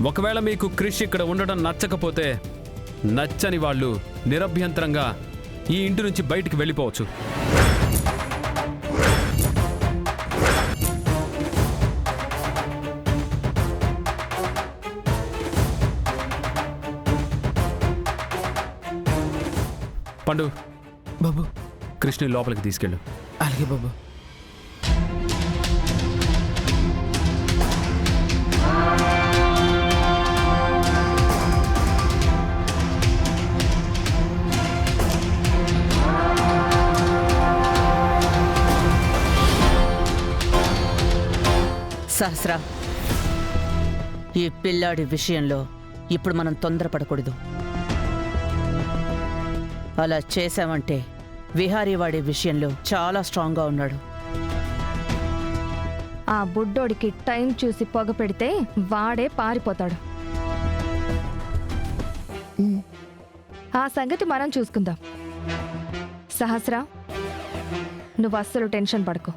ఒకవేళ మీకు క్రిష్ ఇక్కడ ఉండడం నచ్చకపోతే నచ్చని వాళ్ళు నిరభ్యంతరంగా ఈ ఇంటి నుంచి బయటికి వెళ్ళిపోవచ్చు. పండు బాబు. కృష్ణ లోపలికి తీసుకెళ్ళు. అలాగే బాబు. సహస్ర, ఈ పిల్లాడి విషయంలో ఇప్పుడు మనం తొందరపడకూడదు. అలా చేశామంటే విహారీ వాడి విషయంలో చాలా స్ట్రాంగ్గా ఉన్నాడు. ఆ బుడ్డోడికి టైం చూసి పొగ పెడితే వాడే పారిపోతాడు. ఆ సంగతి మనం చూసుకుందాం. సహస్ర, నువ్వు అస్సలు టెన్షన్ పడకు.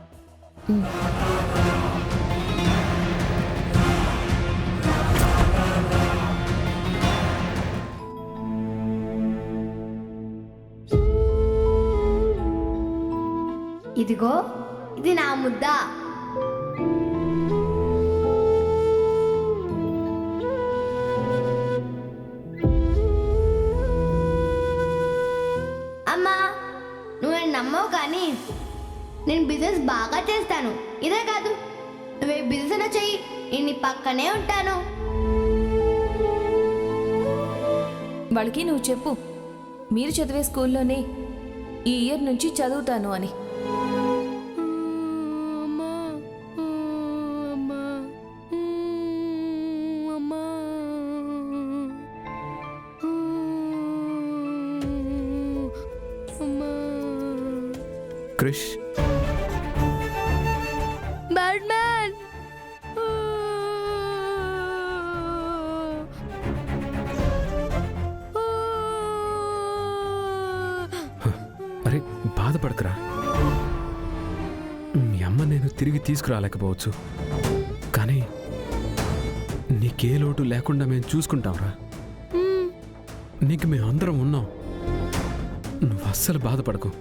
ఇదిగో ఇది నా ముద్ద. అమ్మా, నువ్వు నమ్మవు కానీ నేను బిజినెస్ బాగా చేస్తాను. ఇదే కాదు, నువ్వే బిజినెస్ చెయ్యి, నేను నీ పక్కనే ఉంటాను. వాళ్ళకి నువ్వు చెప్పు, మీరు చదివే స్కూల్లోనే ఈ ఇయర్ నుంచి చదువుతాను అని. క్రిష్, బ్యాట్మ్యాన్, అరే బాధపడకరా. మీ అమ్మ నేను తిరిగి తీసుకురాలేకపోవచ్చు, కానీ నీకే లోటు లేకుండా మేము చూసుకుంటాంరా. నీకు మేము అందరం ఉన్నాం. నువ్వు అస్సలు బాధపడకు.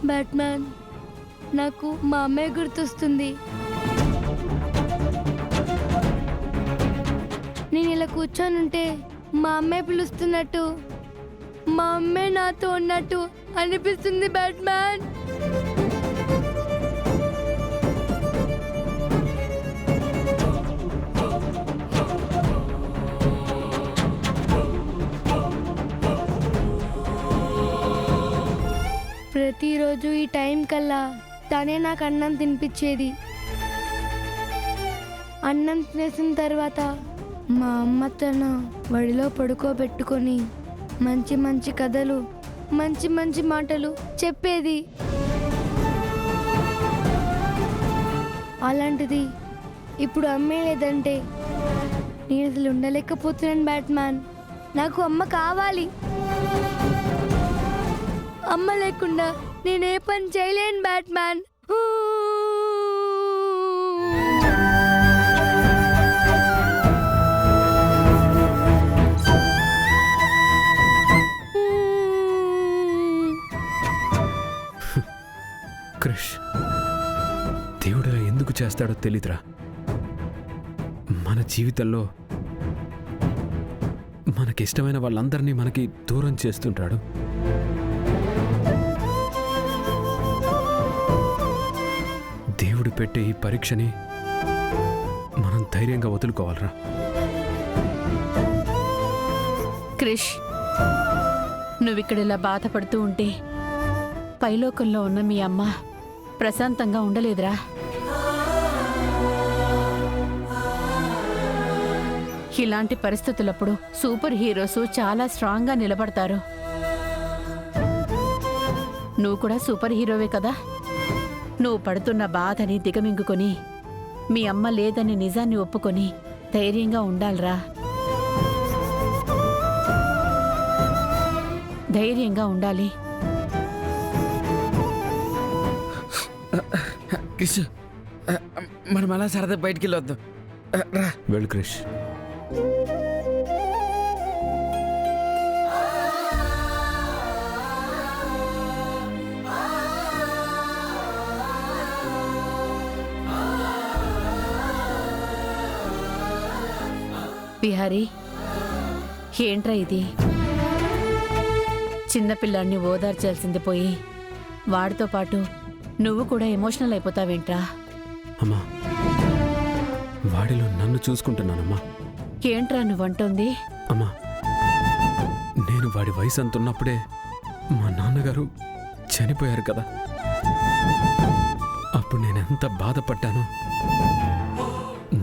బ్యాట్మ్యాన్, నాకు మా అమ్మాయి గుర్తొస్తుంది. నేను ఇలా కూర్చొనుంటే మా అమ్మాయి పిలుస్తున్నట్టు, మా అమ్మాయి నాతో ఉన్నట్టు అనిపిస్తుంది బ్యాట్మ్యాన్. ప్రతిరోజు ఈ టైం కల్లా తనే నాకు అన్నం తినిపించేది. అన్నం తినేసిన తర్వాత మా అమ్మ తన వడిలో పడుకోబెట్టుకొని మంచి మంచి కథలు, మంచి మంచి మాటలు చెప్పేది. అలాంటిది ఇప్పుడు అమ్మే లేదంటే నేను అసలు ఉండలేకపోతున్నాను బ్యాట్మ్యాన్. నాకు అమ్మ కావాలి. అమ్మ లేకుండా నేనే పని చేయలేను బ్యాట్మ్యాన్. క్రిష్, దేవుడు ఎందుకు చేస్తాడో తెలీదురా. మన జీవితంలో మనకిష్టమైన వాళ్ళందరినీ మనకి దూరం చేస్తుంటాడు. దేవుడు పెట్టే ఈ పరీక్షని మనం ధైర్యంగా వదులుకోవాలరా. క్రిష్, నువ్విక్కడ ఇలా బాధపడుతూ ఉంటే పైలోకంలో ఉన్న మీ అమ్మ ప్రశాంతంగా ఉండలేదురా. ఇలాంటి పరిస్థితులప్పుడు సూపర్ హీరోస్ చాలా స్ట్రాంగ్గా నిలబడతారు. నువ్వు కూడా సూపర్ హీరోవే కదా. నువ్వు పడుతున్న బాధని దిగమింగుకొని మీ అమ్మ లేదని నిజాన్ని ఒప్పుకొని ధైర్యంగా ఉండాలిరా. ధైర్యంగా ఉండాలి. క్రిష్ మనం అలా సరదా బయటికి వెళ్ళొద్దాం. రా. వెళ్ళు క్రిష్. బిహారీ, ఏంట్రా ఇది? చిన్నపిల్లాడిని ఓదార్చాల్సింది పోయి వాడితో పాటు నువ్వు కూడా ఎమోషనల్ అయిపోతావేంట్రా? అమ్మా, వాడిలో నన్ను చూసుకుంటున్నానమ్మా. ఏంట్రా నువ్వంటోంది? అమ్మా, నేను వాడి వయసు అంతున్నప్పుడే మా నాన్నగారు చనిపోయారు కదా. అప్పుడు నేనెంత బాధపడ్డానో,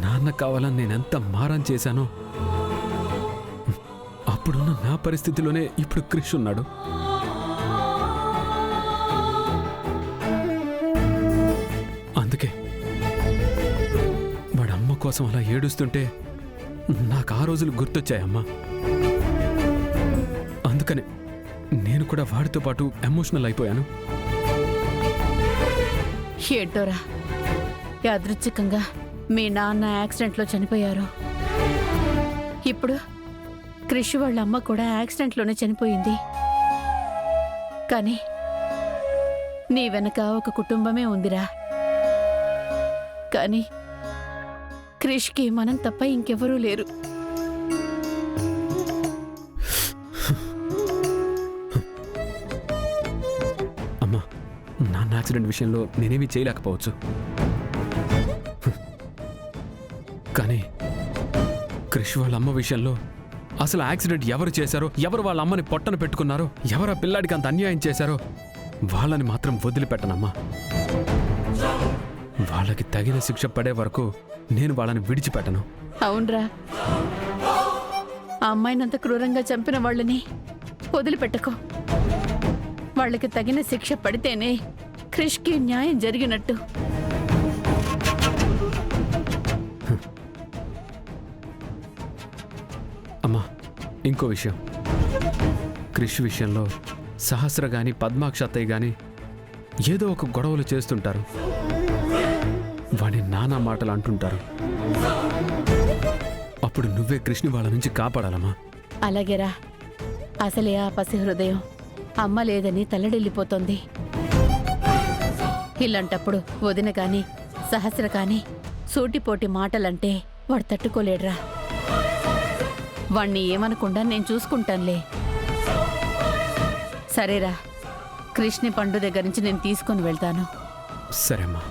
నాన్న కావాలని నేనెంత మారం చేశానో, అప్పుడున్న నా పరిస్థితిలోనే ఇప్పుడు క్రిష్ ఉన్నాడు. అందుకే వాడి అమ్మ కోసం అలా ఏడుస్తుంటే నాకు ఆ రోజులు గుర్తొచ్చాయమ్మా. అందుకనే నేను కూడా వాడితో పాటు ఎమోషనల్ అయిపోయాను. ఏంటోరా, యాదృచ్ఛికంగా మీ నాన్న యాక్సిడెంట్లో చనిపోయారు. ఇప్పుడు క్రిష్ వాళ్ళ అమ్మ కూడా యాక్సిడెంట్లోనే చనిపోయింది. కానీ నీ వెనక ఒక కుటుంబమే ఉందిరా. కానీ క్రిష్కి మనం తప్ప ఇంకెవరూ లేరు. అమ్మా, నాన్న యాక్సిడెంట్ విషయంలో నేనేమీ చేయలేకపోవచ్చు. కానీ క్రిష్ వాళ్ళ అమ్మ విషయంలో అసలు యాక్సిడెంట్ ఎవరు చేశారో, ఎవరు వాళ్ళ అమ్మని పొట్టన పెట్టుకున్నారో, ఎవరు ఆ పిల్లాడికి అంత అన్యాయం చేశారో వాళ్ళని మాత్రం వదిలిపెట్టనమ్మా. వాళ్ళకి తగిన శిక్ష పడే వరకు నేను వాళ్ళని విడిచిపెట్టను. అవునరా, ఆ అమ్మాయినంత క్రూరంగా చంపిన వాళ్ళని వదిలిపెట్టకో. వాళ్ళకి తగిన శిక్ష పడితేనే క్రిష్కి న్యాయం జరిగినట్టు. అమ్మా, ఇంకో విషయం. క్రిష్ విషయంలో సహస్ర గాని పద్మాక్షత్తయ్య గాని ఏదో ఒక గొడవలు చేస్తుంటారు. వాడిని నానా మాటలు అంటుంటారు. అప్పుడు నువ్వే కృష్ణ వాళ్ళ నుంచి కాపాడాలమ్మా. అలాగేరా. అసలే ఆ పసి హృదయం అమ్మ లేదని తల్లడిల్లిపోతోంది. ఇలాంటప్పుడు వదిన కాని సహస్ర కాని సూటిపోటి మాటలంటే వాడు తట్టుకోలేడ్రా. వాణ్ణి ఏమనకుండా నేను చూసుకుంటానులే. సరేరా, కృష్ణ పండు దగ్గర నుంచి నేను తీసుకొని వెళ్తాను. సరే అమ్మా.